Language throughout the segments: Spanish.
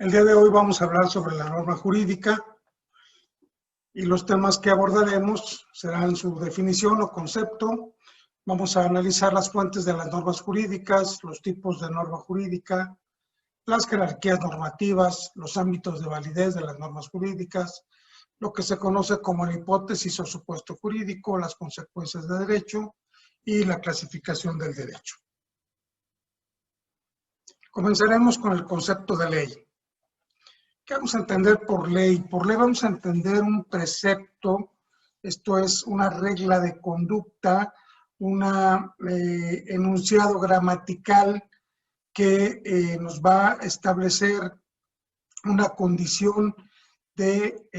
El día de hoy vamos a hablar sobre la norma jurídica y los temas que abordaremos serán su definición o concepto. Vamos a analizar las fuentes de las normas jurídicas, los tipos de norma jurídica, las jerarquías normativas, los ámbitos de validez de las normas jurídicas, lo que se conoce como la hipótesis o supuesto jurídico, las consecuencias de derecho y la clasificación del derecho. Comenzaremos con el concepto de ley. ¿Qué vamos a entender por ley? Por ley vamos a entender un precepto, esto es una regla de conducta, un enunciado gramatical que nos va a establecer una condición de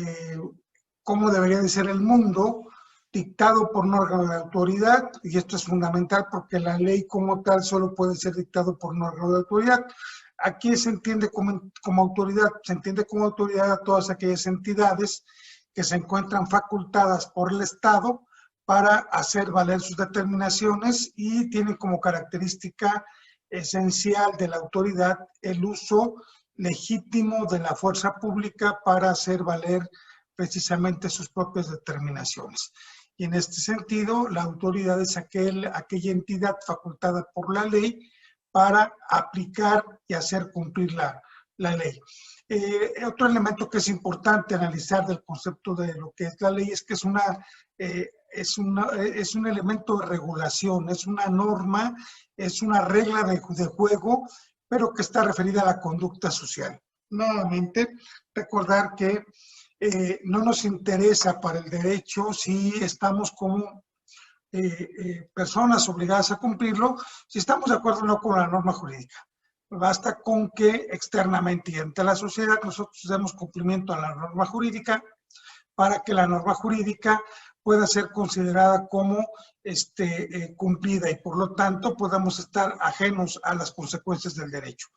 cómo debería de ser el mundo, dictado por un órgano de autoridad, y esto es fundamental porque la ley como tal solo puede ser dictado por un órgano de autoridad. Aquí se entiende como autoridad, se entiende como autoridad a todas aquellas entidades que se encuentran facultadas por el Estado para hacer valer sus determinaciones y tienen como característica esencial de la autoridad el uso legítimo de la fuerza pública para hacer valer precisamente sus propias determinaciones. Y en este sentido, la autoridad es aquella entidad facultada por la ley para aplicar y hacer cumplir la ley. Otro elemento que es importante analizar del concepto de lo que es la ley es que es un elemento de regulación, es una norma, es una regla de juego, pero que está referida a la conducta social. Nuevamente, recordar que no nos interesa para el derecho si estamos como personas obligadas a cumplirlo, si estamos de acuerdo o no con la norma jurídica. Basta con que externamente y ante la sociedad nosotros demos cumplimiento a la norma jurídica para que la norma jurídica pueda ser considerada como cumplida y por lo tanto podamos estar ajenos a las consecuencias del derecho.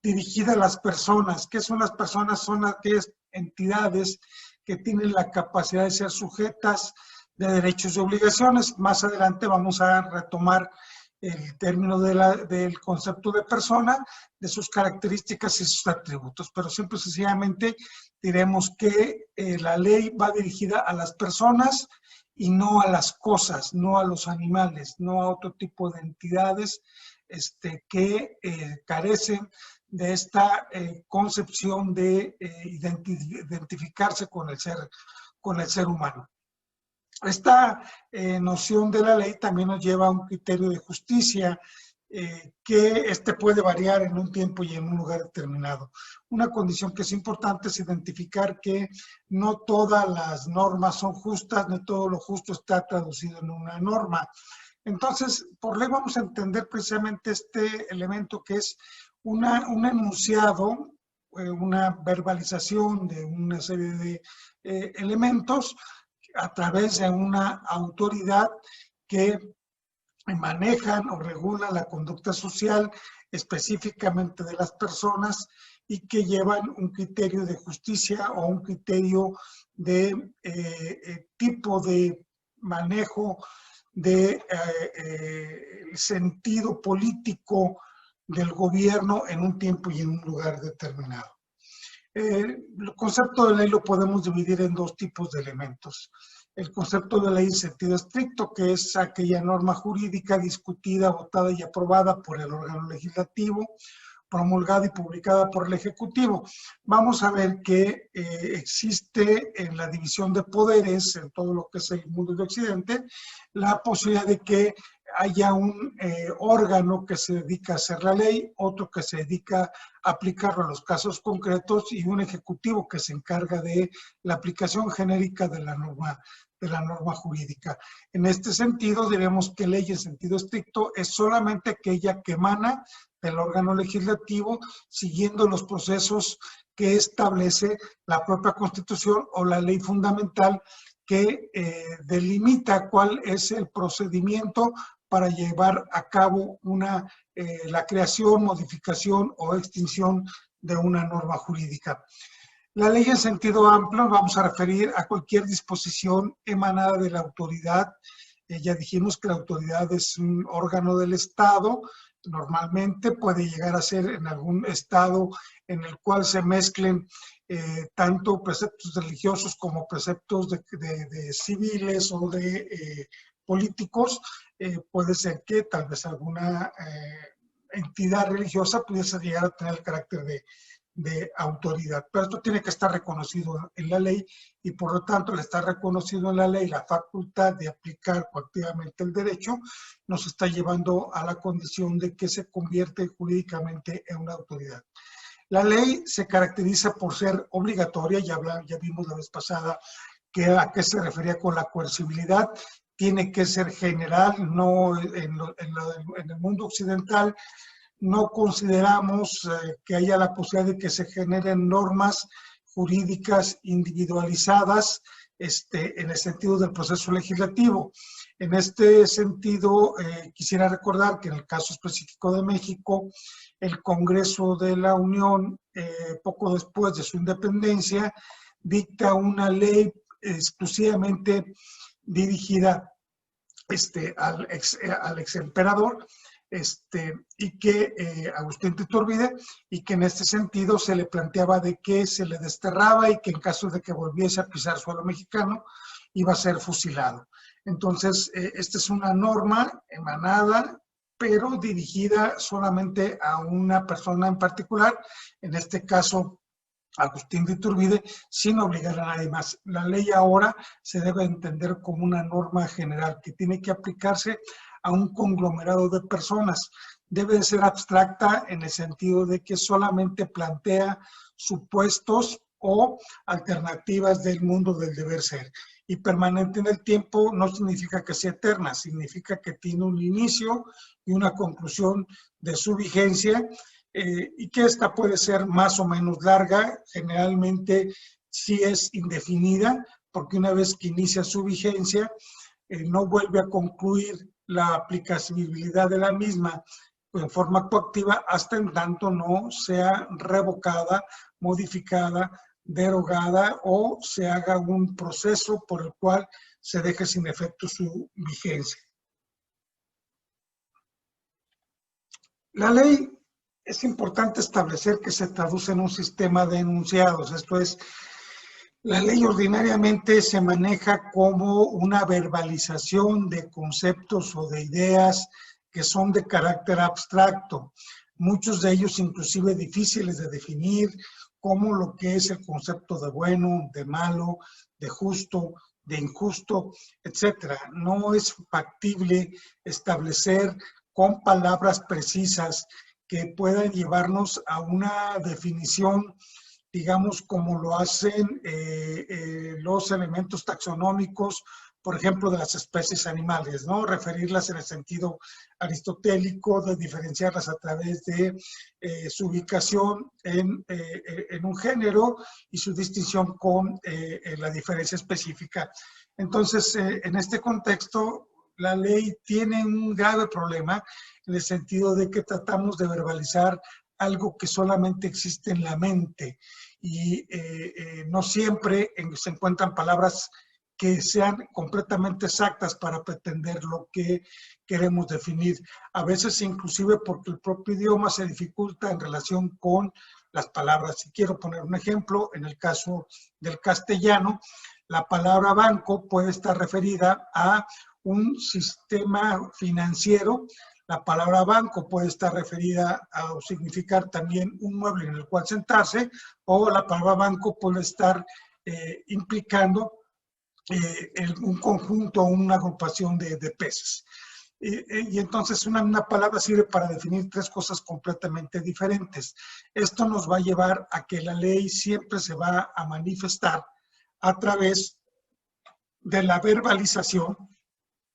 Dirigida a las personas. ¿Qué son las personas? Son aquellas entidades que tienen la capacidad de ser sujetas de derechos y obligaciones. Más adelante vamos a retomar el término del concepto de persona, de sus características y sus atributos, pero simple y sencillamente diremos que la ley va dirigida a las personas y no a las cosas, no a los animales, no a otro tipo de entidades que carecen de esta concepción de identificarse con el ser humano. Esta noción de la ley también nos lleva a un criterio de justicia que puede variar en un tiempo y en un lugar determinado. Una condición que es importante es identificar que no todas las normas son justas, no todo lo justo está traducido en una norma. Entonces, por ley vamos a entender precisamente este elemento que es un enunciado, una verbalización de una serie de elementos a través de una autoridad que manejan o regulan la conducta social específicamente de las personas y que llevan un criterio de justicia o un criterio de tipo de manejo de sentido político del gobierno en un tiempo y en un lugar determinado. El concepto de ley lo podemos dividir en dos tipos de elementos. El concepto de ley en sentido estricto, que es aquella norma jurídica discutida, votada y aprobada por el órgano legislativo, promulgada y publicada por el Ejecutivo. Vamos a ver que existe en la división de poderes, en todo lo que es el mundo de Occidente, la posibilidad de que haya un órgano que se dedica a hacer la ley, otro que se dedica a aplicarlo a los casos concretos y un ejecutivo que se encarga de la aplicación genérica de la norma jurídica. En este sentido, diremos que ley en sentido estricto es solamente aquella que emana del órgano legislativo siguiendo los procesos que establece la propia Constitución o la ley fundamental que delimita cuál es el procedimiento para llevar a cabo la creación, modificación o extinción de una norma jurídica. La ley en sentido amplio vamos a referir a cualquier disposición emanada de la autoridad. Ya dijimos que la autoridad es un órgano del Estado Normalmente puede llegar a ser en algún estado en el cual se mezclen tanto preceptos religiosos como preceptos de civiles o de políticos. Puede ser que tal vez alguna entidad religiosa pudiese llegar a tener el carácter de autoridad. Pero esto tiene que estar reconocido en la ley y por lo tanto, al estar reconocido en la ley la facultad de aplicar coactivamente el derecho, nos está llevando a la condición de que se convierte jurídicamente en una autoridad. La ley se caracteriza por ser obligatoria, ya vimos la vez pasada a qué se refería con la coercibilidad. Tiene que ser general, no en el mundo occidental no consideramos que haya la posibilidad de que se generen normas jurídicas individualizadas en el sentido del proceso legislativo. En este sentido, quisiera recordar que en el caso específico de México, el Congreso de la Unión, poco después de su independencia, dicta una ley exclusivamente dirigida al ex emperador, y que Agustín de Iturbide, y que en este sentido se le planteaba de que se le desterraba y que en caso de que volviese a pisar suelo mexicano iba a ser fusilado. Entonces, esta es una norma emanada, pero dirigida solamente a una persona en particular, en este caso Agustín de Iturbide, sin obligar a nadie más. La ley ahora se debe entender como una norma general que tiene que aplicarse a un conglomerado de personas. Debe de ser abstracta en el sentido de que solamente plantea supuestos o alternativas del mundo del deber ser. Y permanente en el tiempo no significa que sea eterna, significa que tiene un inicio y una conclusión de su vigencia, y que esta puede ser más o menos larga, generalmente sí es indefinida, porque una vez que inicia su vigencia, no vuelve a concluir la aplicabilidad de la misma en forma coactiva hasta en tanto no sea revocada, modificada, derogada o se haga un proceso por el cual se deje sin efecto su vigencia. La ley es importante establecer que se traduce en un sistema de enunciados, esto es, la ley ordinariamente se maneja como una verbalización de conceptos o de ideas que son de carácter abstracto, muchos de ellos inclusive difíciles de definir, como lo que es el concepto de bueno, de malo, de justo, de injusto, etc. No es factible establecer con palabras precisas que puedan llevarnos a una definición, digamos, como lo hacen los elementos taxonómicos, por ejemplo, de las especies animales, ¿no? Referirlas en el sentido aristotélico, de diferenciarlas a través de su ubicación en un género y su distinción con la diferencia específica. Entonces, en este contexto, la ley tiene un grave problema en el sentido de que tratamos de verbalizar algo que solamente existe en la mente y no siempre se encuentran palabras que sean completamente exactas para pretender lo que queremos definir. A veces inclusive porque el propio idioma se dificulta en relación con las palabras. Si quiero poner un ejemplo, en el caso del castellano, la palabra banco puede estar referida a un sistema financiero. La palabra banco puede estar referida o significar también un mueble en el cual sentarse, o la palabra banco puede estar implicando un conjunto o una agrupación de peces. Y entonces una palabra sirve para definir tres cosas completamente diferentes. Esto nos va a llevar a que la ley siempre se va a manifestar a través de la verbalización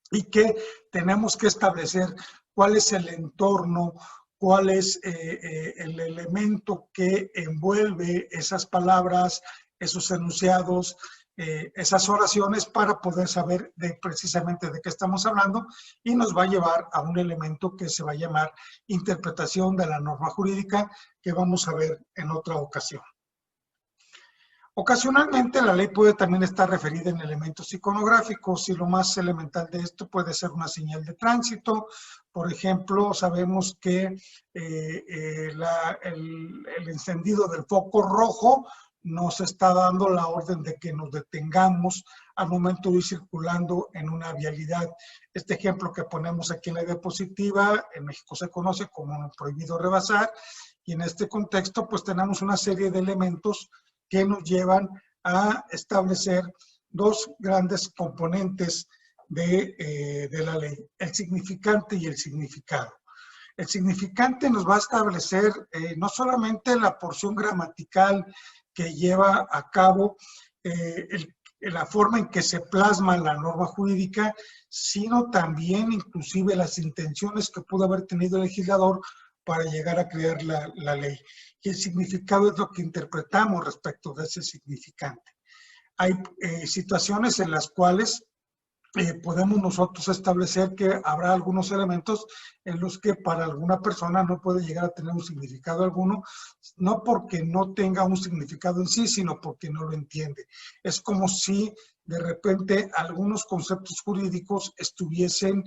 y que tenemos que establecer cuál es el entorno, cuál es el elemento que envuelve esas palabras, esos enunciados, esas oraciones para poder saber precisamente de qué estamos hablando y nos va a llevar a un elemento que se va a llamar interpretación de la norma jurídica que vamos a ver en otra ocasión. Ocasionalmente la ley puede también estar referida en elementos iconográficos y lo más elemental de esto puede ser una señal de tránsito. Por ejemplo, sabemos que el encendido del foco rojo nos está dando la orden de que nos detengamos al momento de ir circulando en una vialidad. Este ejemplo que ponemos aquí en la diapositiva, en México se conoce como prohibido rebasar, y en este contexto pues tenemos una serie de elementos que nos llevan a establecer dos grandes componentes de la ley, el significante y el significado. El significante nos va a establecer no solamente la porción gramatical que lleva a cabo la forma en que se plasma la norma jurídica, sino también inclusive las intenciones que pudo haber tenido el legislador para llegar a crear la ley. Y el significado es lo que interpretamos respecto de ese significante. Hay situaciones en las cuales podemos nosotros establecer que habrá algunos elementos en los que para alguna persona no puede llegar a tener un significado alguno, no porque no tenga un significado en sí, sino porque no lo entiende. Es como si de repente algunos conceptos jurídicos estuviesen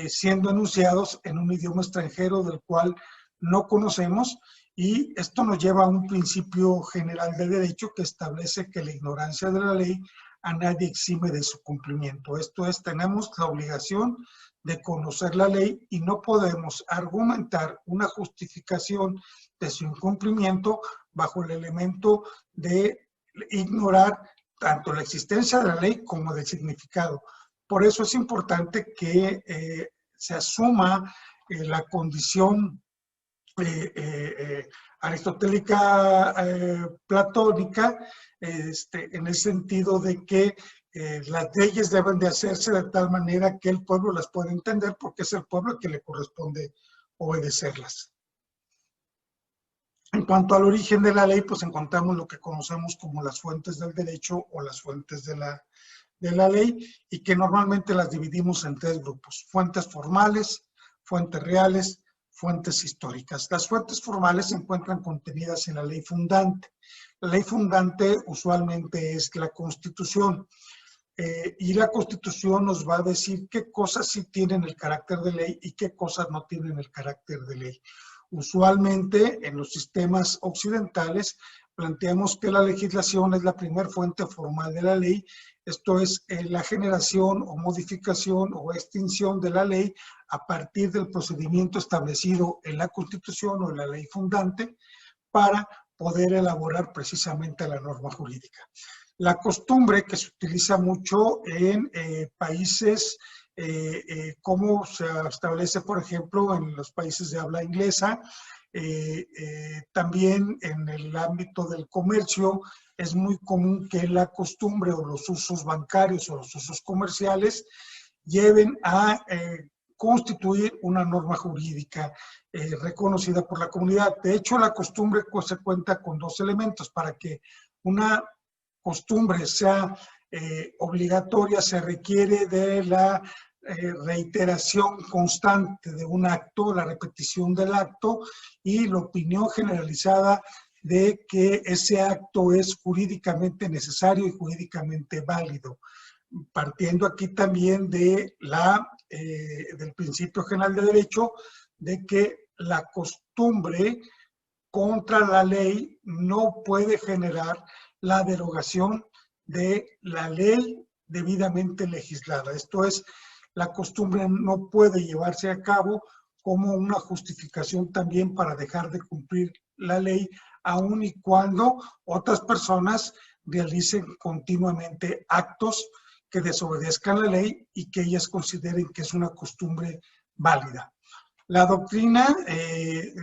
siendo enunciados en un idioma extranjero del cual no conocemos, y esto nos lleva a un principio general de derecho que establece que la ignorancia de la ley a nadie exime de su cumplimiento. Esto es, tenemos la obligación de conocer la ley y no podemos argumentar una justificación de su incumplimiento bajo el elemento de ignorar tanto la existencia de la ley como del significado. Por eso es importante que se asuma la condición aristotélica platónica, en el sentido de que las leyes deben de hacerse de tal manera que el pueblo las pueda entender, porque es el pueblo al que le corresponde obedecerlas. En cuanto al origen de la ley, pues encontramos lo que conocemos como las fuentes del derecho o las fuentes de la ley, y que normalmente las dividimos en tres grupos: fuentes formales, fuentes reales, fuentes históricas. Las fuentes formales se encuentran contenidas en la ley fundante. La ley fundante usualmente es la Constitución, y la Constitución nos va a decir qué cosas sí tienen el carácter de ley y qué cosas no tienen el carácter de ley. Usualmente en los sistemas occidentales planteamos que la legislación es la primera fuente formal de la ley, esto es la generación o modificación o extinción de la ley a partir del procedimiento establecido en la Constitución o en la ley fundante para poder elaborar precisamente la norma jurídica. La costumbre que se utiliza mucho en países como se establece, por ejemplo, en los países de habla inglesa, también en el ámbito del comercio, es muy común que la costumbre o los usos bancarios o los usos comerciales lleven a constituir una norma jurídica reconocida por la comunidad. De hecho, la costumbre se cuenta con dos elementos. Para que una costumbre sea obligatoria, se requiere de la reiteración constante de un acto, la repetición del acto y la opinión generalizada de que ese acto es jurídicamente necesario y jurídicamente válido. Partiendo aquí también de del principio general de derecho de que la costumbre contra la ley no puede generar la derogación de la ley debidamente legislada. Esto es, la costumbre no puede llevarse a cabo como una justificación también para dejar de cumplir la ley, aun y cuando otras personas realicen continuamente actos que desobedezcan la ley y que ellas consideren que es una costumbre válida. La doctrina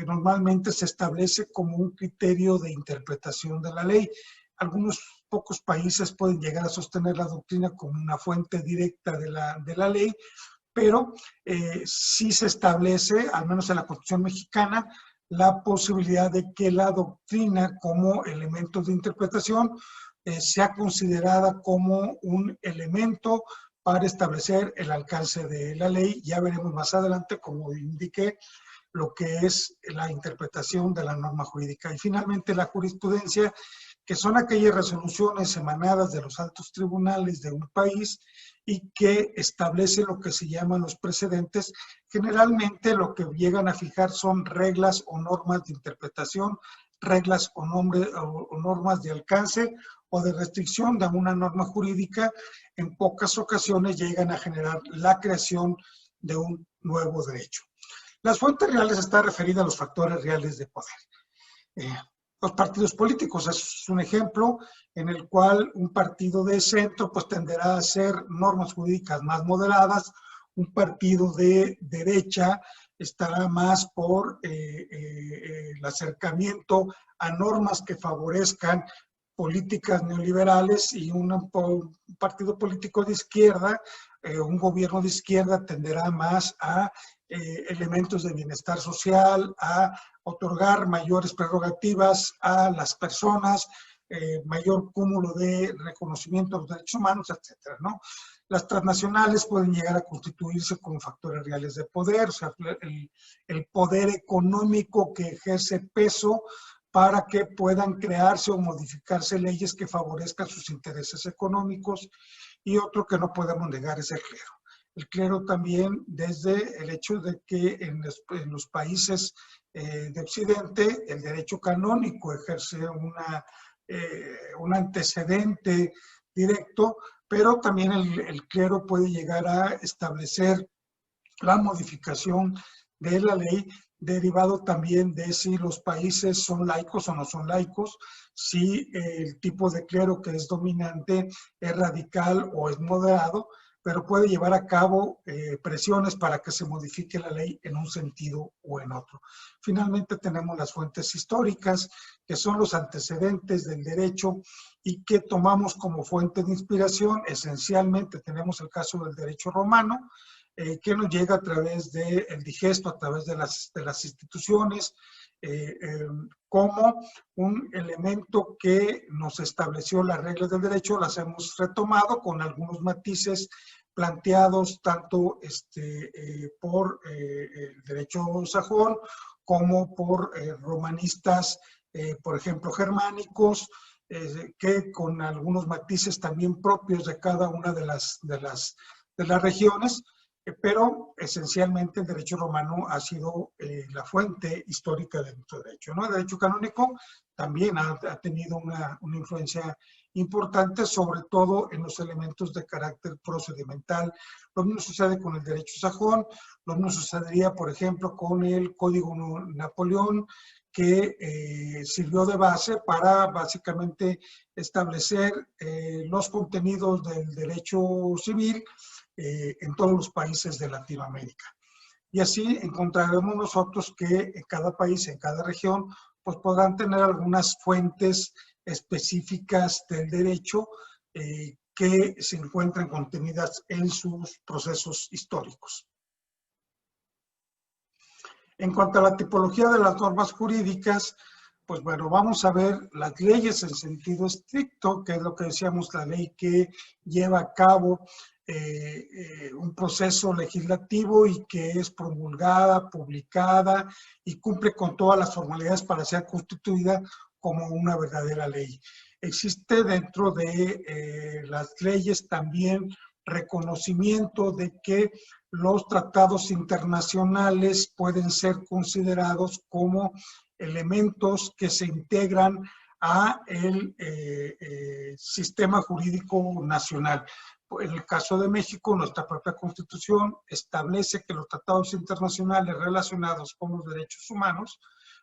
normalmente se establece como un criterio de interpretación de la ley. Algunos pocos países pueden llegar a sostener la doctrina como una fuente directa de la ley, pero sí se establece, al menos en la Constitución mexicana, la posibilidad de que la doctrina como elemento de interpretación sea considerada como un elemento para establecer el alcance de la ley. Ya veremos más adelante, como indiqué, lo que es la interpretación de la norma jurídica. Y finalmente la jurisprudencia, que son aquellas resoluciones emanadas de los altos tribunales de un país y que establecen lo que se llaman los precedentes. Generalmente lo que llegan a fijar son reglas o normas de interpretación, reglas o normas de alcance o de restricción de una norma jurídica. En pocas ocasiones llegan a generar la creación de un nuevo derecho. Las fuentes reales están referidas a los factores reales de poder. Los partidos políticos es un ejemplo en el cual un partido de centro pues tenderá a hacer normas jurídicas más moderadas, un partido de derecha estará más por el acercamiento a normas que favorezcan políticas neoliberales, y un partido político de izquierda, un gobierno de izquierda tenderá más a elementos de bienestar social, a otorgar mayores prerrogativas a las personas, mayor cúmulo de reconocimiento de los derechos humanos, etcétera, ¿no? Las transnacionales pueden llegar a constituirse como factores reales de poder, o sea, el poder económico que ejerce peso para que puedan crearse o modificarse leyes que favorezcan sus intereses económicos. Y otro que no podemos negar es el clero. El clero también, desde el hecho de que en los países de Occidente el derecho canónico ejerce un antecedente directo, pero también el clero puede llegar a establecer la modificación de la ley, derivado también de si los países son laicos o no son laicos, si el tipo de clero que es dominante es radical o es moderado, pero puede llevar a cabo presiones para que se modifique la ley en un sentido o en otro. Finalmente tenemos las fuentes históricas, que son los antecedentes del derecho y que tomamos como fuente de inspiración. Esencialmente tenemos el caso del derecho romano, que nos llega a través del digesto, a través de las instituciones, como un elemento que nos estableció las reglas del derecho. Las hemos retomado con algunos matices planteados tanto por el derecho sajón como por romanistas, por ejemplo, germánicos, que con algunos matices también propios de cada una de las regiones, pero esencialmente el derecho romano ha sido la fuente histórica de nuestro derecho, ¿no? El derecho canónico también ha tenido una influencia importante, sobre todo en los elementos de carácter procedimental. Lo mismo sucede con el derecho sajón, lo mismo sucedería, por ejemplo, con el Código Napoleón, que sirvió de base para básicamente establecer los contenidos del derecho civil en todos los países de Latinoamérica. Y así encontraremos nosotros que en cada país, en cada región, pues podrán tener algunas fuentes específicas del derecho que se encuentran contenidas en sus procesos históricos. En cuanto a la tipología de las normas jurídicas, pues bueno, vamos a ver las leyes en sentido estricto, que es lo que decíamos, la ley que lleva a cabo un proceso legislativo y que es promulgada, publicada y cumple con todas las formalidades para ser constituida como una verdadera ley. Existe dentro de las leyes también reconocimiento de que los tratados internacionales pueden ser considerados como elementos que se integran a el sistema jurídico nacional. En el caso de México, nuestra propia Constitución establece que los tratados internacionales relacionados con los derechos humanos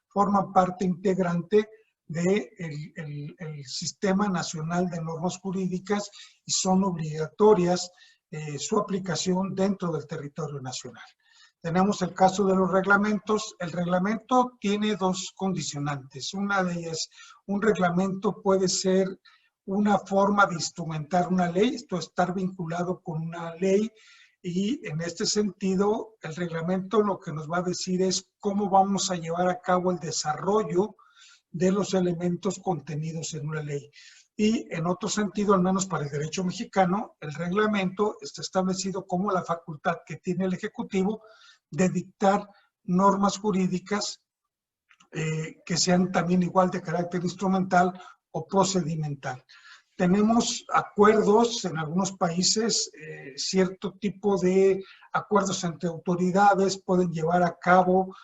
forman parte integrante del sistema nacional de normas jurídicas y son obligatorias su aplicación dentro del territorio nacional. Tenemos el caso de los reglamentos. El reglamento tiene dos condicionantes. Una de ellas, un reglamento puede ser una forma de instrumentar una ley, esto es estar vinculado con una ley, y en este sentido el reglamento lo que nos va a decir es cómo vamos a llevar a cabo el desarrollo de los elementos contenidos en una ley. Y en otro sentido, al menos para el derecho mexicano, el reglamento está establecido como la facultad que tiene el Ejecutivo de dictar normas jurídicas que sean también igual de carácter instrumental o procedimental. Tenemos acuerdos en algunos países, cierto tipo de acuerdos entre autoridades pueden llevar a cabo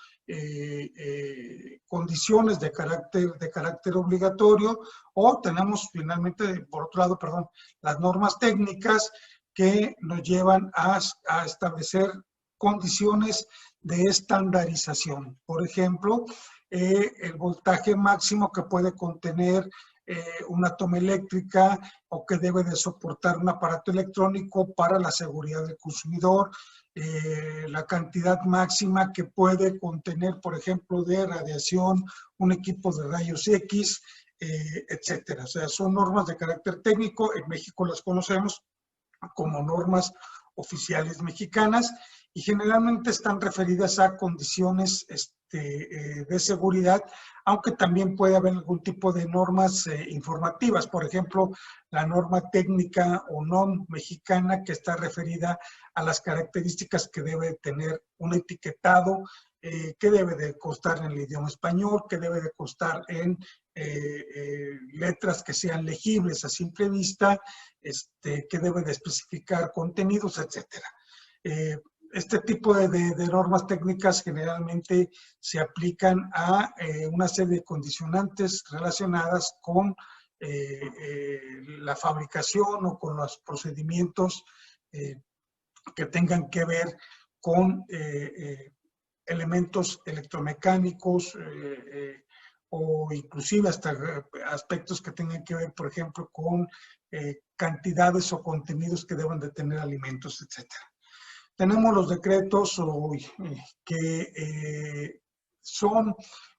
condiciones de carácter obligatorio, o tenemos finalmente, por otro lado, perdón, las normas técnicas que nos llevan a establecer condiciones de estandarización. Por ejemplo, el voltaje máximo que puede contener una toma eléctrica o que debe de soportar un aparato electrónico para la seguridad del consumidor, la cantidad máxima que puede contener, por ejemplo, de radiación, un equipo de rayos X, etcétera. O sea, son normas de carácter técnico, en México las conocemos como normas oficiales mexicanas y generalmente están referidas a condiciones de seguridad, aunque también puede haber algún tipo de normas informativas. Por ejemplo, la norma técnica o NOM mexicana, que está referida a las características que debe tener un etiquetado, que debe de constar en el idioma español, que debe de constar en letras que sean legibles a simple vista, que debe de especificar contenidos, etcétera. Este tipo de normas técnicas generalmente se aplican a una serie de condicionantes relacionadas con la fabricación o con los procedimientos que tengan que ver con elementos electromecánicos o inclusive hasta aspectos que tengan que ver, por ejemplo, con cantidades o contenidos que deban de tener alimentos, etcétera. Tenemos los decretos que son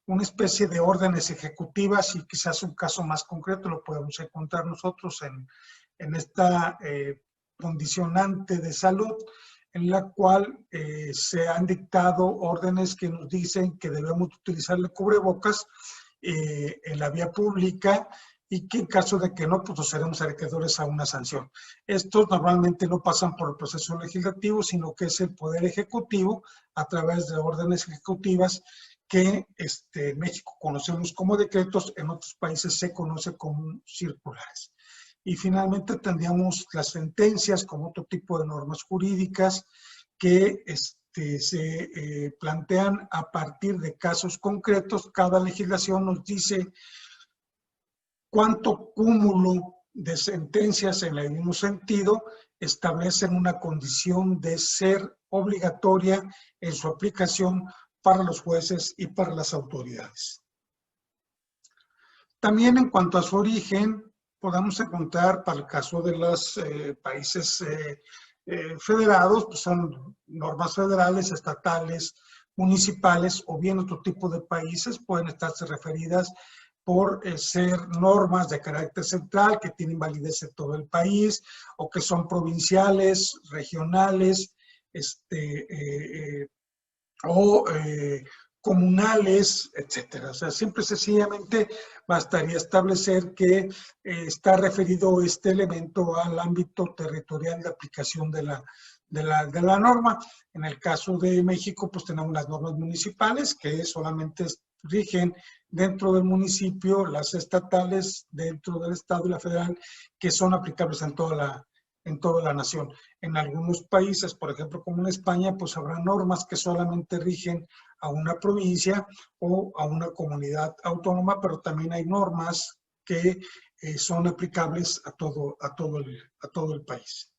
una especie de órdenes ejecutivas, y quizás un caso más concreto lo podemos encontrar nosotros en esta condicionante de salud, en la cual se han dictado órdenes que nos dicen que debemos utilizar el cubrebocas en la vía pública, y que en caso de que no, pues nos seremos acreedores a una sanción. Estos normalmente no pasan por el proceso legislativo, sino que es el Poder Ejecutivo, a través de órdenes ejecutivas que en México conocemos como decretos, en otros países se conoce como circulares. Y finalmente tendríamos las sentencias como otro tipo de normas jurídicas que se plantean a partir de casos concretos. Cada legislación nos dice cuánto cúmulo de sentencias en el mismo sentido establecen una condición de ser obligatoria en su aplicación para los jueces y para las autoridades. También en cuanto a su origen, podemos encontrar, para el caso de los países federados, pues son normas federales, estatales, municipales, o bien otro tipo de países pueden estarse referidas por ser normas de carácter central que tienen validez en todo el país, o que son provinciales, regionales, comunales, etcétera. O sea, simple y sencillamente bastaría establecer que está referido este elemento al ámbito territorial de aplicación de la norma. En el caso de México, pues tenemos las normas municipales que solamente rigen dentro del municipio, las estatales dentro del estado y la federal, que son aplicables en toda la nación. En algunos países, por ejemplo, como en España, pues habrá normas que solamente rigen a una provincia o a una comunidad autónoma, pero también hay normas que son aplicables a todo el país.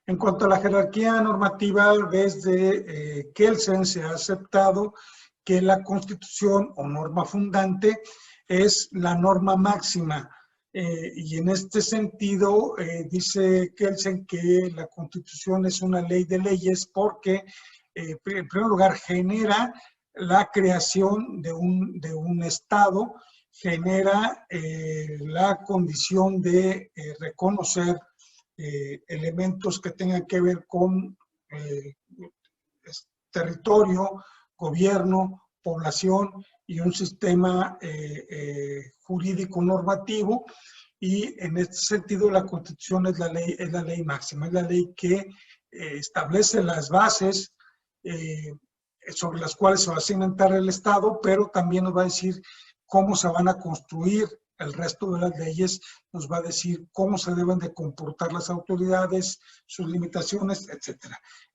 En cuanto a la jerarquía normativa, desde Kelsen se ha aceptado que la Constitución o norma fundante es la norma máxima. Y en este sentido, dice Kelsen que la Constitución es una ley de leyes porque, en primer lugar, genera la creación de un Estado, genera la condición de reconocer elementos que tengan que ver con territorio, gobierno, población y un sistema jurídico normativo. Y en este sentido la Constitución es la ley máxima, es la ley que establece las bases sobre las cuales se va a cimentar el Estado, pero también nos va a decir cómo se van a construir el resto de las leyes, nos va a decir cómo se deben de comportar las autoridades, sus limitaciones, etc.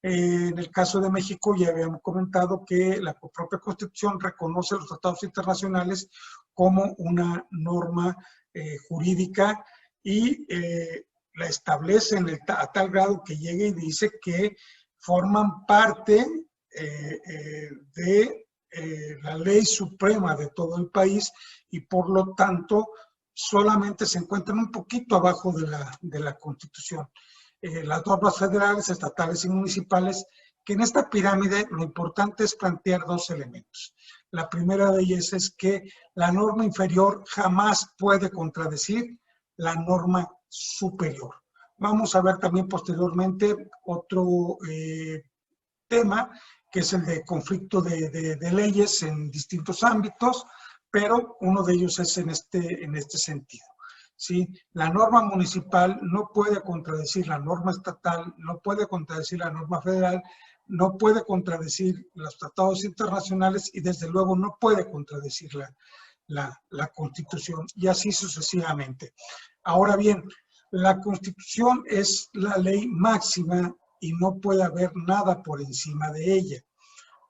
En el caso de México ya habíamos comentado que la propia Constitución reconoce los tratados internacionales como una norma jurídica y la establece a tal grado que llega y dice que forman parte de la ley suprema de todo el país y por lo tanto solamente se encuentran un poquito abajo de la Constitución. Las normas federales, estatales y municipales, que en esta pirámide lo importante es plantear dos elementos. La primera de ellas es que la norma inferior jamás puede contradecir la norma superior. Vamos a ver también posteriormente otro tema, que es el de conflicto de leyes en distintos ámbitos, pero uno de ellos es en este sentido. ¿Sí? La norma municipal no puede contradecir la norma estatal, no puede contradecir la norma federal, no puede contradecir los tratados internacionales y desde luego no puede contradecir la Constitución y así sucesivamente. Ahora bien, la Constitución es la ley máxima y no puede haber nada por encima de ella.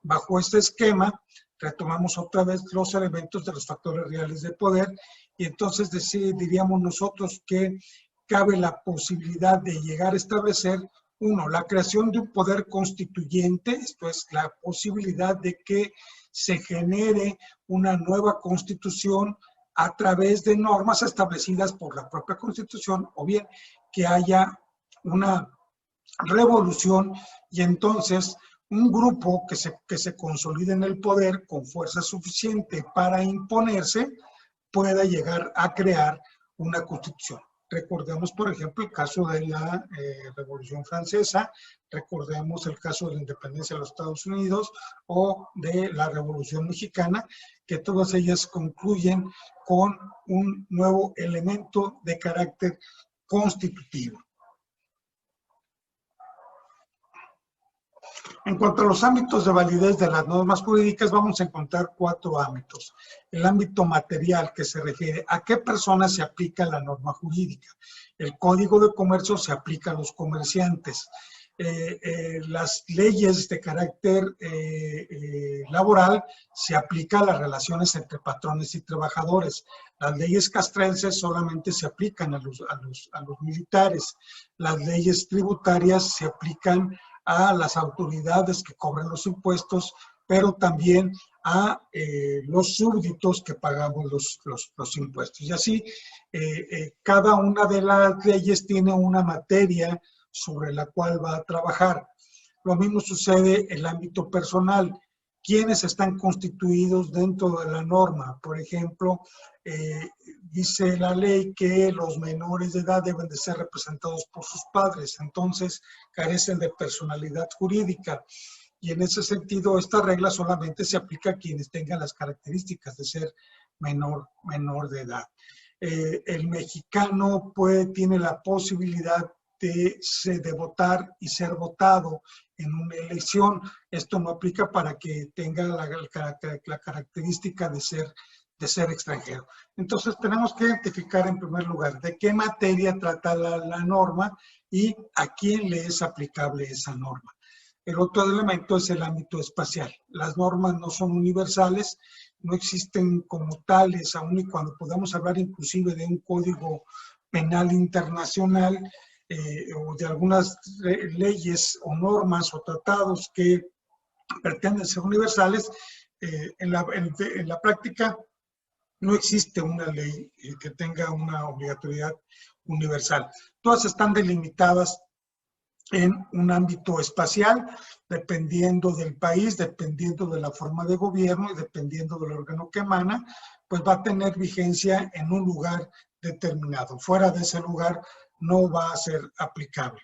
Bajo este esquema, retomamos otra vez los elementos de los factores reales de poder y entonces diríamos nosotros que cabe la posibilidad de llegar a establecer, uno, la creación de un poder constituyente, esto es, la posibilidad de que se genere una nueva constitución a través de normas establecidas por la propia Constitución, o bien que haya una revolución y entonces un grupo que se consolide en el poder con fuerza suficiente para imponerse pueda llegar a crear una constitución. Recordemos, por ejemplo, el caso de la Revolución Francesa, recordemos el caso de la independencia de los Estados Unidos o de la Revolución Mexicana, que todas ellas concluyen con un nuevo elemento de carácter constitutivo. En cuanto a los ámbitos de validez de las normas jurídicas, vamos a encontrar 4 ámbitos. El ámbito material, que se refiere a qué personas se aplica la norma jurídica. El Código de Comercio se aplica a los comerciantes. Las leyes de carácter laboral se aplican a las relaciones entre patrones y trabajadores. Las leyes castrenses solamente se aplican a los militares. Las leyes tributarias se aplican a las autoridades que cobran los impuestos, pero también a los súbditos que pagamos los impuestos. Y así, cada una de las leyes tiene una materia sobre la cual va a trabajar. Lo mismo sucede en el ámbito personal. ¿Quiénes están constituidos dentro de la norma? Por ejemplo, dice la ley que los menores de edad deben de ser representados por sus padres, entonces carecen de personalidad jurídica. Y en ese sentido, esta regla solamente se aplica a quienes tengan las características de ser menor de edad. El mexicano tiene la posibilidad de votar y ser votado en una elección. Esto no aplica para que tenga la característica de ser extranjero. Entonces tenemos que identificar en primer lugar de qué materia trata la norma y a quién le es aplicable esa norma. El otro elemento es el ámbito espacial. Las normas no son universales, no existen como tales, aun y cuando podamos hablar inclusive de un código penal internacional, o de algunas leyes o normas o tratados que pretenden ser universales, en la práctica no existe una ley que tenga una obligatoriedad universal. Todas están delimitadas en un ámbito espacial, dependiendo del país, dependiendo de la forma de gobierno y dependiendo del órgano que emana, pues va a tener vigencia en un lugar determinado. Fuera de ese lugar no va a ser aplicable.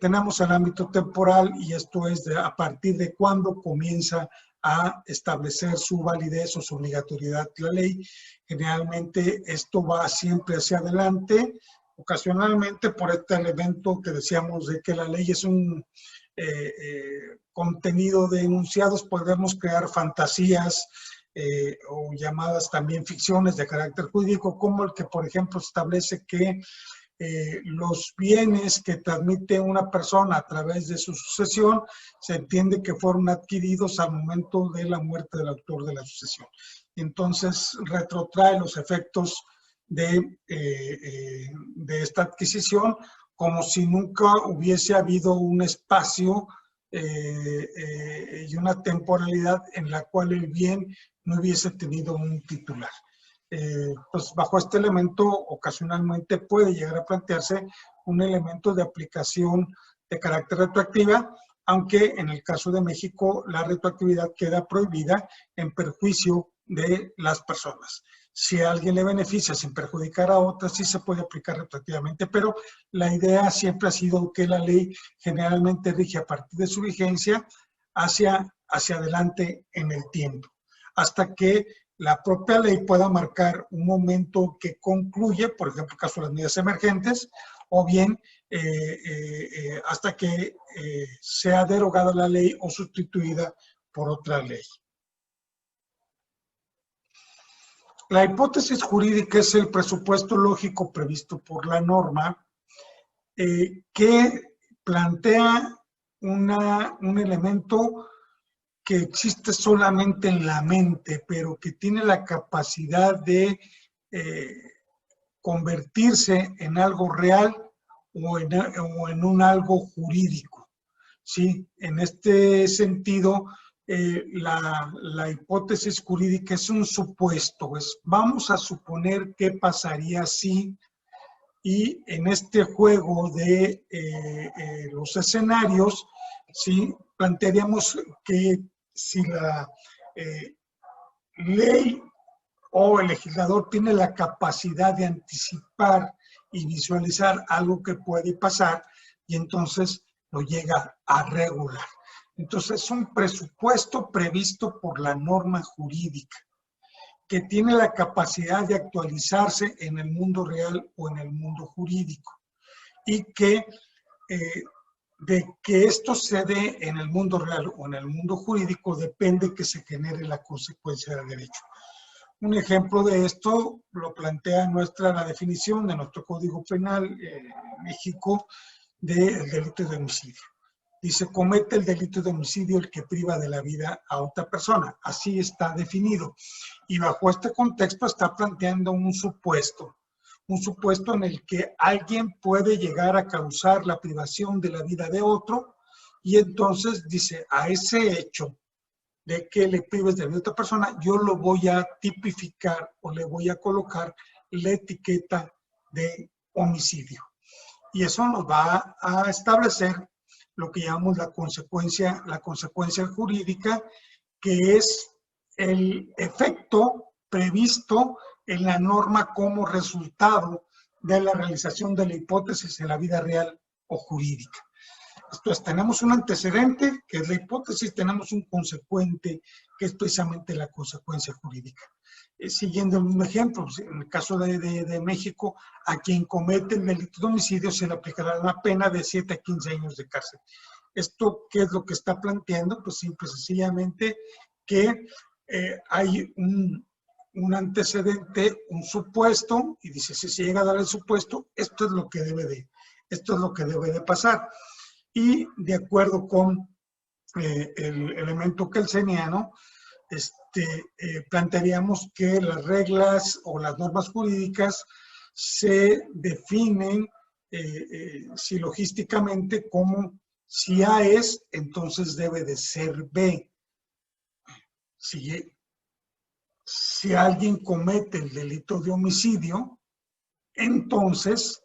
Tenemos el ámbito temporal y esto es a partir de cuándo comienza a establecer su validez o su obligatoriedad la ley. Generalmente esto va siempre hacia adelante, ocasionalmente por este elemento que decíamos de que la ley es un contenido de enunciados, podemos crear fantasías o llamadas también ficciones de carácter jurídico, como el que, por ejemplo, establece que los bienes que transmite una persona a través de su sucesión se entiende que fueron adquiridos al momento de la muerte del autor de la sucesión. Entonces retrotrae los efectos de esta adquisición como si nunca hubiese habido un espacio y una temporalidad en la cual el bien no hubiese tenido un titular. Pues bajo este elemento ocasionalmente puede llegar a plantearse un elemento de aplicación de carácter retroactiva, aunque en el caso de México la retroactividad queda prohibida en perjuicio de las personas. Si a alguien le beneficia sin perjudicar a otras, sí se puede aplicar retroactivamente, pero la idea siempre ha sido que la ley generalmente rige a partir de su vigencia hacia adelante en el tiempo, hasta que la propia ley pueda marcar un momento que concluye, por ejemplo, el caso de las medidas emergentes, o bien hasta que sea derogada la ley o sustituida por otra ley. La hipótesis jurídica es el presupuesto lógico previsto por la norma que plantea un elemento que existe solamente en la mente, pero que tiene la capacidad de convertirse en algo real o en un algo jurídico. ¿Sí? En este sentido, la hipótesis jurídica es un supuesto, vamos a suponer qué pasaría si, y en este juego de los escenarios, ¿sí? Plantearíamos que si la ley o el legislador tiene la capacidad de anticipar y visualizar algo que puede pasar, y entonces lo llega a regular. Entonces es un presupuesto previsto por la norma jurídica que tiene la capacidad de actualizarse en el mundo real o en el mundo jurídico, y que de que esto se dé en el mundo real o en el mundo jurídico depende que se genere la consecuencia del derecho. Un ejemplo de esto lo plantea la definición de nuestro Código Penal en México del delito de homicidio. Dice, comete el delito de homicidio el que priva de la vida a otra persona. Así está definido. Y bajo este contexto está planteando un supuesto en el que alguien puede llegar a causar la privación de la vida de otro, y entonces dice, a ese hecho de que le prives de la vida a otra persona, yo lo voy a tipificar o le voy a colocar la etiqueta de homicidio. Y eso nos va a establecer lo que llamamos la consecuencia jurídica, que es el efecto previsto en la norma como resultado de la realización de la hipótesis en la vida real o jurídica. Entonces, tenemos un antecedente, que es la hipótesis, tenemos un consecuente, que es precisamente la consecuencia jurídica. Siguiendo el mismo ejemplo, en el caso de México, a quien comete el delito de homicidio se le aplicará una pena de 7 a 15 años de cárcel. ¿Esto qué es lo que está planteando? Pues simple y sencillamente que hay un antecedente, un supuesto, y dice, si se llega a dar el supuesto, esto es lo que debe de pasar. Y de acuerdo con el elemento kelseniano, plantearíamos que las reglas o las normas jurídicas se definen silogísticamente como si A es, entonces debe de ser B. Si alguien comete el delito de homicidio, entonces,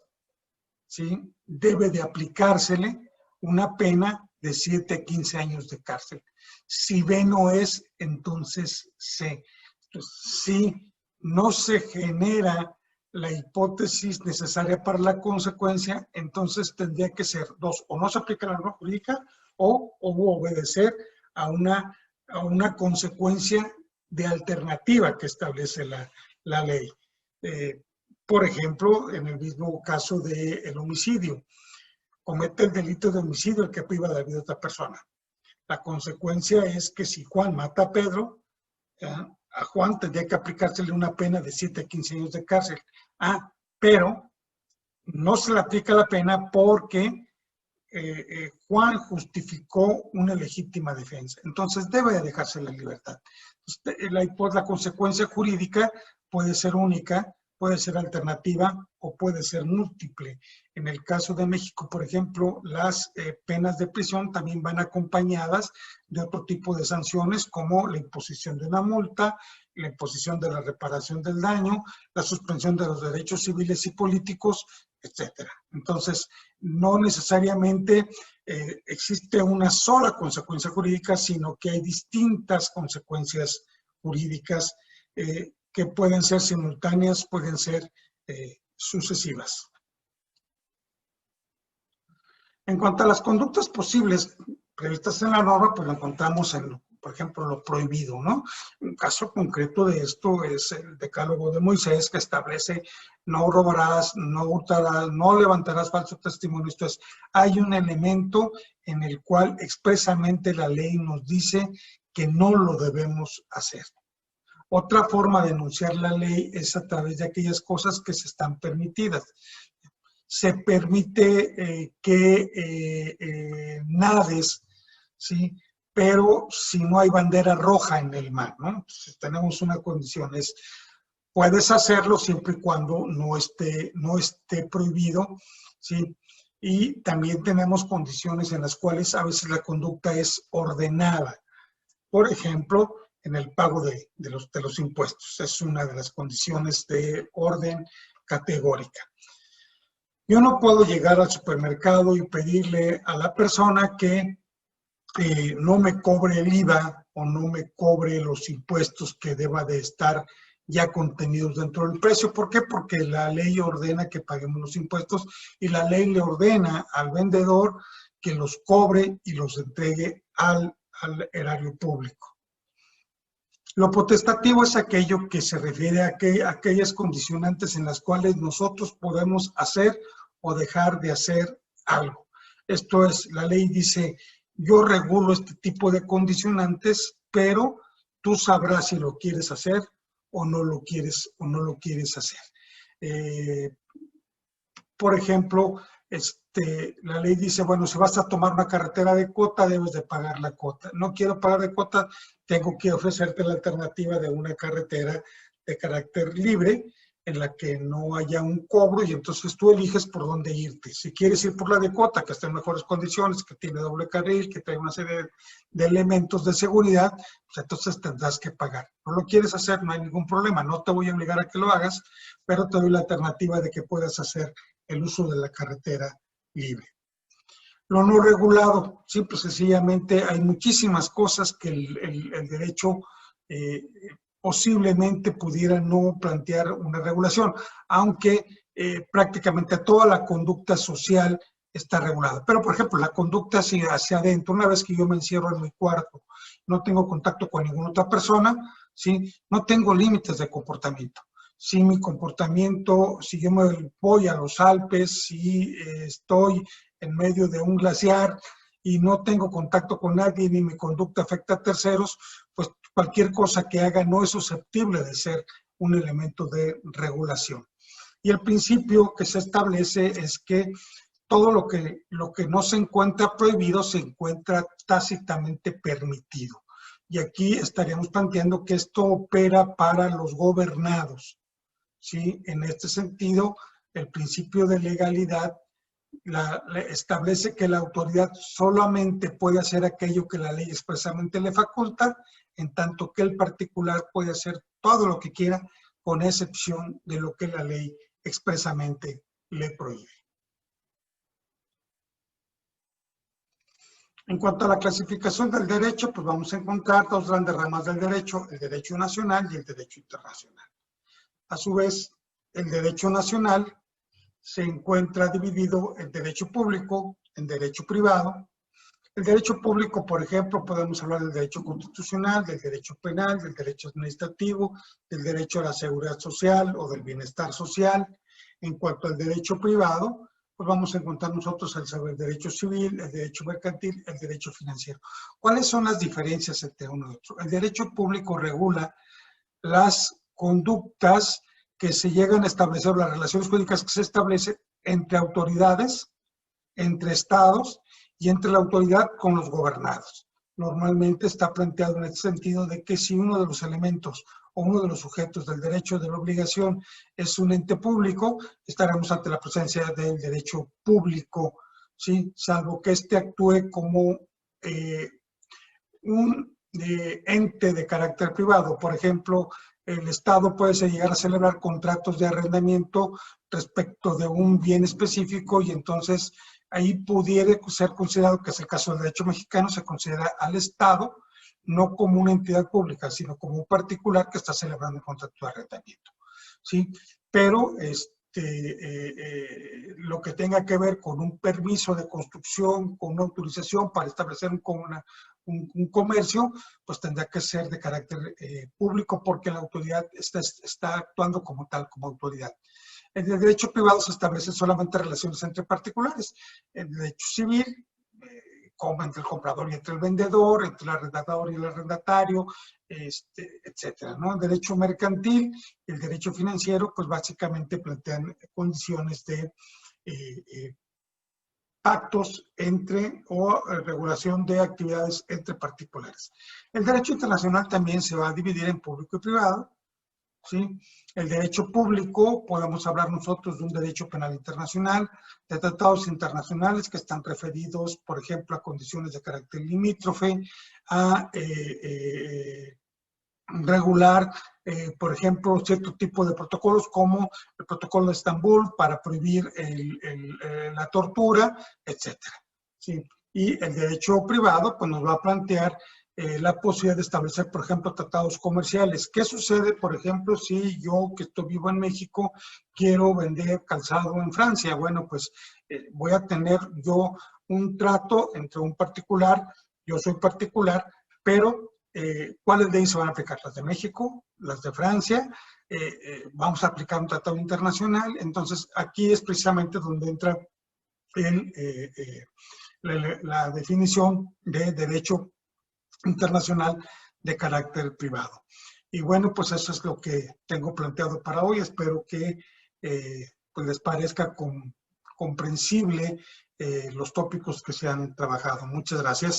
¿sí?, debe de aplicársele una pena de 7 a 15 años de cárcel. Si B no es, entonces C. Entonces, si no se genera la hipótesis necesaria para la consecuencia, entonces tendría que ser dos, o no se aplica la norma jurídica o obedecer a una consecuencia de alternativa que establece la ley. Por ejemplo, en el mismo caso del homicidio, comete el delito de homicidio el que priva de la vida de otra persona. La consecuencia es que si Juan mata a Pedro, a Juan tendría que aplicársele una pena de 7 a 15 años de cárcel. Pero no se le aplica la pena porque Juan justificó una legítima defensa. Entonces debe de dejarse la libertad. La consecuencia jurídica puede ser única, puede ser alternativa o puede ser múltiple. En el caso de México, por ejemplo, las penas de prisión también van acompañadas de otro tipo de sanciones como la imposición de una multa, la imposición de la reparación del daño, la suspensión de los derechos civiles y políticos, etcétera. Entonces, no necesariamente existe una sola consecuencia jurídica, sino que hay distintas consecuencias jurídicas que pueden ser simultáneas, pueden ser sucesivas. En cuanto a las conductas posibles previstas en la norma, pues lo encontramos en, por ejemplo, lo prohibido, ¿no? Un caso concreto de esto es el Decálogo de Moisés, que establece no robarás, no hurtarás, no levantarás falso testimonio. Esto es, hay un elemento en el cual expresamente la ley nos dice que no lo debemos hacer. Otra forma de enunciar la ley es a través de aquellas cosas que se están permitidas. Se permite que nades, ¿sí? Pero si no hay bandera roja en el mar, ¿no? Entonces tenemos una condición, puedes hacerlo siempre y cuando no esté prohibido, ¿sí? Y también tenemos condiciones en las cuales a veces la conducta es ordenada. Por ejemplo, en el pago de los impuestos. Es una de las condiciones de orden categórica. Yo no puedo llegar al supermercado y pedirle a la persona que no me cobre el IVA o no me cobre los impuestos que deba de estar ya contenidos dentro del precio. ¿Por qué? Porque la ley ordena que paguemos los impuestos y la ley le ordena al vendedor que los cobre y los entregue al erario público. Lo potestativo es aquello que se refiere a aquellas condicionantes en las cuales nosotros podemos hacer o dejar de hacer algo. Esto es, la ley dice, yo regulo este tipo de condicionantes, pero tú sabrás si lo quieres hacer o no lo quieres hacer. Por ejemplo, la ley dice, bueno, si vas a tomar una carretera de cuota, debes de pagar la cuota. No quiero pagar de cuota, tengo que ofrecerte la alternativa de una carretera de carácter libre en la que no haya un cobro y entonces tú eliges por dónde irte. Si quieres ir por la de cuota, que está en mejores condiciones, que tiene doble carril, que trae una serie de elementos de seguridad, pues entonces tendrás que pagar. No lo quieres hacer, no hay ningún problema, no te voy a obligar a que lo hagas, pero te doy la alternativa de que puedas hacer el uso de la carretera libre. Lo no regulado, simple y sencillamente hay muchísimas cosas que el derecho posiblemente pudiera no plantear una regulación, aunque prácticamente toda la conducta social está regulada. Pero, por ejemplo, la conducta hacia adentro, una vez que yo me encierro en mi cuarto, no tengo contacto con ninguna otra persona, ¿sí? No tengo límites de comportamiento. Si mi comportamiento, si yo me voy a los Alpes, si estoy en medio de un glaciar y no tengo contacto con nadie ni mi conducta afecta a terceros, pues cualquier cosa que haga no es susceptible de ser un elemento de regulación. Y el principio que se establece es que todo lo que no se encuentra prohibido se encuentra tácitamente permitido. Y aquí estaríamos planteando que esto opera para los gobernados. ¿Sí? En este sentido, el principio de legalidad establece que la autoridad solamente puede hacer aquello que la ley expresamente le faculta, en tanto que el particular puede hacer todo lo que quiera, con excepción de lo que la ley expresamente le prohíbe. En cuanto a la clasificación del derecho, pues vamos a encontrar dos grandes ramas del derecho, el derecho nacional y el derecho internacional. A su vez, el derecho nacional se encuentra dividido en derecho público, en derecho privado. El derecho público, por ejemplo, podemos hablar del derecho constitucional, del derecho penal, del derecho administrativo, del derecho a la seguridad social o del bienestar social. En cuanto al derecho privado, pues vamos a encontrar nosotros el derecho civil, el derecho mercantil, el derecho financiero. ¿Cuáles son las diferencias entre uno y otro? El derecho público regula las conductas que se llegan a establecer, las relaciones jurídicas que se establecen entre autoridades, entre estados y entre la autoridad con los gobernados. Normalmente está planteado en el sentido de que si uno de los elementos o uno de los sujetos del derecho o de la obligación es un ente público, estaremos ante la presencia del derecho público, ¿sí? Salvo que éste actúe como un ente de carácter privado. Por ejemplo, el Estado puede llegar a celebrar contratos de arrendamiento respecto de un bien específico y entonces ahí pudiera ser considerado, que es el caso del derecho mexicano, se considera al Estado no como una entidad pública, sino como un particular que está celebrando el contrato de arrendamiento, ¿sí? Pero lo que tenga que ver con un permiso de construcción, con una autorización para establecer un comercio, pues tendrá que ser de carácter público porque la autoridad está actuando como tal, como autoridad. En el derecho privado se establecen solamente relaciones entre particulares. En el derecho civil, como entre el comprador y entre el vendedor, entre el arrendador y el arrendatario, etcétera, ¿no? El derecho mercantil y el derecho financiero, pues básicamente plantean condiciones de pactos entre o regulación de actividades entre particulares. El derecho internacional también se va a dividir en público y privado, ¿sí? El derecho público, podemos hablar nosotros de un derecho penal internacional, de tratados internacionales que están referidos, por ejemplo, a condiciones de carácter limítrofe, a regular, por ejemplo, cierto tipo de protocolos como el protocolo de Estambul para prohibir la tortura, etcétera, ¿sí? Y el derecho privado pues nos va a plantear la posibilidad de establecer, por ejemplo, tratados comerciales. ¿Qué sucede, por ejemplo, si yo, que estoy vivo en México, quiero vender calzado en Francia? Bueno, pues voy a tener yo un trato entre un particular, yo soy particular, pero ¿cuáles de ellos se van a aplicar? Las de México, las de Francia, vamos a aplicar un tratado internacional. Entonces, aquí es precisamente donde entra la definición de derecho internacional de carácter privado. Y bueno, pues eso es lo que tengo planteado para hoy. Espero que pues les parezca comprensible los tópicos que se han trabajado. Muchas gracias.